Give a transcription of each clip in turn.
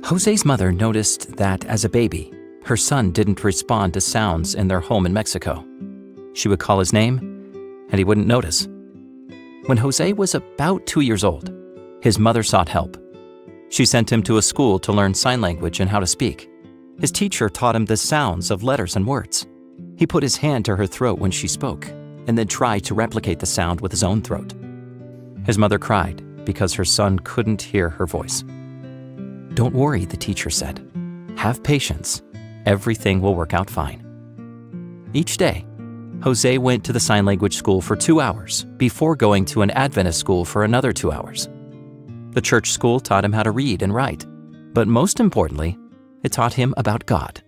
Jose's mother noticed that as a baby, her son didn't respond to sounds in their home in Mexico. She would call his name, and he wouldn't notice. When Jose was about 2 years old, his mother sought help. She sent him to a school to learn sign language and how to speak. His teacher taught him the sounds of letters and words. He put his hand to her throat when she spoke, and then tried to replicate the sound with his own throat. His mother cried because her son couldn't hear her voice. "Don't worry," the teacher said. "Have patience. Everything will work out fine." Each day, Jose went to the sign language school for 2 hours before going to an Adventist school for another 2 hours. The church school taught him how to read and write, but most importantly, it taught him about God.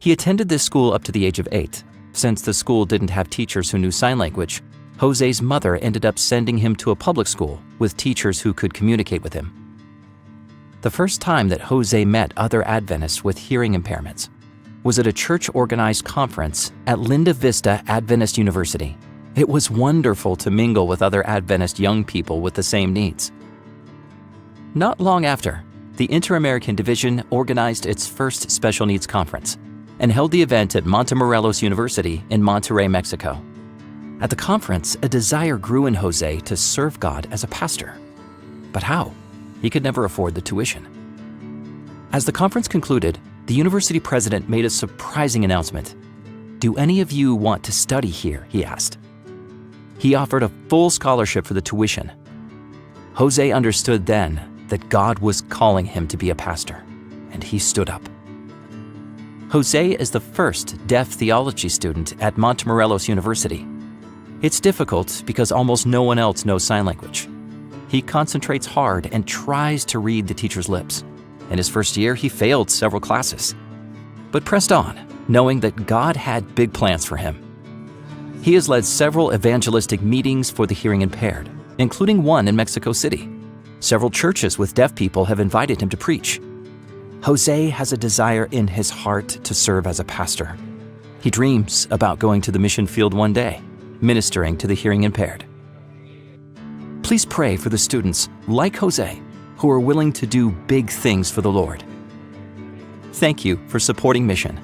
He attended this school up to the age of 8. Since the school didn't have teachers who knew sign language, Jose's mother ended up sending him to a public school with teachers who could communicate with him. The first time that Jose met other Adventists with hearing impairments was at a church-organized conference at Linda Vista Adventist University. It was wonderful to mingle with other Adventist young people with the same needs. Not long after, the Inter-American Division organized its first special needs conference and held the event at Montemorelos University in Monterrey, Mexico. At the conference, a desire grew in Jose to serve God as a pastor. But how? He could never afford the tuition. As the conference concluded, the university president made a surprising announcement. "Do any of you want to study here?" he asked. He offered a full scholarship for the tuition. Jose understood then that God was calling him to be a pastor, and he stood up. Jose is the first deaf theology student at Montemorelos University. It's difficult because almost no one else knows sign language. He concentrates hard and tries to read the teacher's lips. In his first year, he failed several classes, but pressed on, knowing that God had big plans for him. He has led several evangelistic meetings for the hearing impaired, including one in Mexico City. Several churches with deaf people have invited him to preach. Jose has a desire in his heart to serve as a pastor. He dreams about going to the mission field one day, ministering to the hearing impaired. Please pray for the students like Jose who are willing to do big things for the Lord. Thank you for supporting Mission.